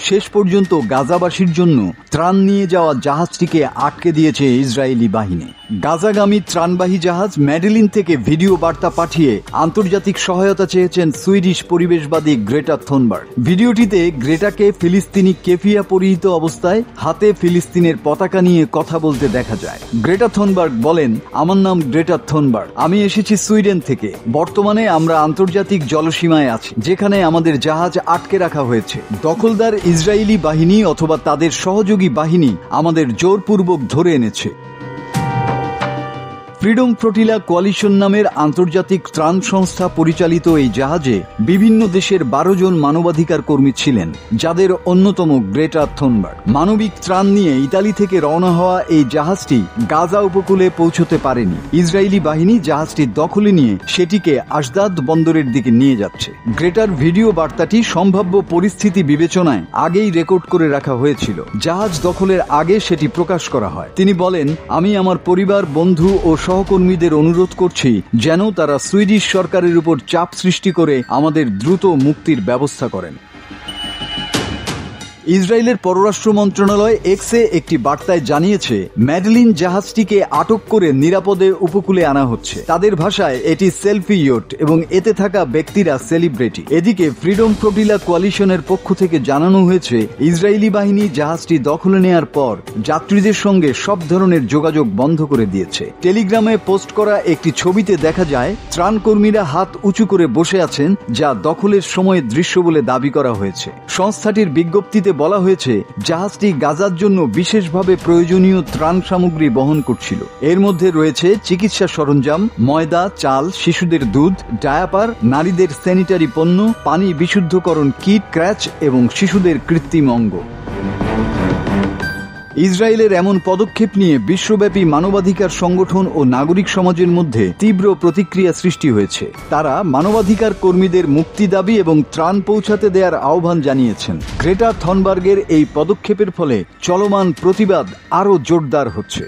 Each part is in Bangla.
শেষ পর্যন্ত গাজাবাসীর জন্য ত্রাণ নিয়ে যাওয়া জাহাজটিকে আটকে দিয়েছে ইসরায়েলি বাহিনী। গাজাগামী ত্রাণবাহী জাহাজ ম্যাডেলিন থেকে ভিডিও বার্তা পাঠিয়ে আন্তর্জাতিক সহায়তা চেয়েছেন সুইডিশ পরিবেশবাদী গ্রেটা থুনবার্গ। ভিডিওটিতে গ্রেটাকে ফিলিস্তিনি কেফিয়া পরিহিত অবস্থায় হাতে ফিলিস্তিনের পতাকা নিয়ে কথা বলতে দেখা যায়। গ্রেটা থুনবার্গ বলেন, আমার নাম গ্রেটা থুনবার্গ, আমি এসেছি সুইডেন থেকে। বর্তমানে আমরা আন্তর্জাতিক জলসীমায় আছি, যেখানে আমাদের জাহাজ আটকে রাখা হয়েছে। দখলদার ইসরায়েলি বাহিনী অথবা তাদের সহযোগী বাহিনী আমাদের জোরপূর্বক ধরে এনেছে। ফ্রিডম ফ্লোটিলা কোয়ালিশন নামের আন্তর্জাতিক ত্রাণ সংস্থা পরিচালিত এই জাহাজে বিভিন্ন দেশের 12 জন মানবাধিকার কর্মী ছিলেন, যাদের অন্যতম গ্রেটা থুনবার্গ। মানবিক ত্রাণ নিয়ে ইতালি থেকে রওনা হওয়া এই জাহাজটি গাজা উপকূলে পৌঁছতে পারেনি। ইসরায়েলি বাহিনী জাহাজটি দখলে নিয়ে সেটিকে আশদাদ বন্দরের দিকে নিয়ে যাচ্ছে। গ্রেটার ভিডিও বার্তাটি সম্ভাব্য পরিস্থিতি বিবেচনায় আগেই রেকর্ড করে রাখা হয়েছিল। জাহাজ দখলের আগে সেটি প্রকাশ করা হয়। তিনি বলেন, আমি আমার পরিবার, বন্ধু ও সহকর্মীদের অনুরোধ করছি যেন তারা সুইডিশ সরকারের উপর চাপ সৃষ্টি করে আমাদের দ্রুত মুক্তির ব্যবস্থা করেন। ইসরায়েলের পররাষ্ট্র মন্ত্রণালয় এক্সে একটি বার্তায় জানিয়েছে, ম্যাডেলিন জাহাজটিকে আটক করে নিরাপদে উপকূলে আনা হচ্ছে। তাদের ভাষায় এটি সেলফি ইয়ট এবং এতে থাকা ব্যক্তিরা সেলিব্রিটি। এদিকে ফ্রিডম ফ্লোটিলা কোয়ালিশনের পক্ষ থেকে জানানো হয়েছে, ইসরায়েলি বাহিনী জাহাজটি দখলে নেয়ার পর যাত্রীদের সঙ্গে সব ধরনের যোগাযোগ বন্ধ করে দিয়েছে। টেলিগ্রামে পোস্ট করা একটি ছবিতে দেখা যায় ত্রাণকর্মীরা হাত উঁচু করে বসে আছেন, যা দখলের সময়ের দৃশ্য বলে দাবি করা হয়েছে। সংস্থাটির বিজ্ঞপ্তিতে বলা হয়েছে, জাহাজটি গাজার জন্য বিশেষভাবে প্রয়োজনীয় ত্রাণ সামগ্রী বহন করছিল। এর মধ্যে রয়েছে চিকিৎসা সরঞ্জাম, ময়দা, চাল, শিশুদের দুধ, ডায়াপার, নারীদের স্যানিটারি পণ্য, পানি বিশুদ্ধকরণ কিট, ক্র্যাচ এবং শিশুদের কৃত্রিম অঙ্গ। ইসরায়েলের এমন পদক্ষেপ নিয়ে বিশ্বব্যাপী মানবাধিকার সংগঠন ও নাগরিক সমাজের মধ্যে তীব্র প্রতিক্রিয়া সৃষ্টি হয়েছে। তারা মানবাধিকার কর্মীদের মুক্তি দাবি এবং ত্রাণ পৌঁছাতে দেওয়ার আহ্বান জানিয়েছেন। গ্রেটা থুনবার্গের এই পদক্ষেপের ফলে চলমান প্রতিবাদ আরও জোরদার হচ্ছে।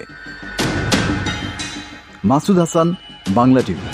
মাসুদ হাসান, বাংলা টিভি।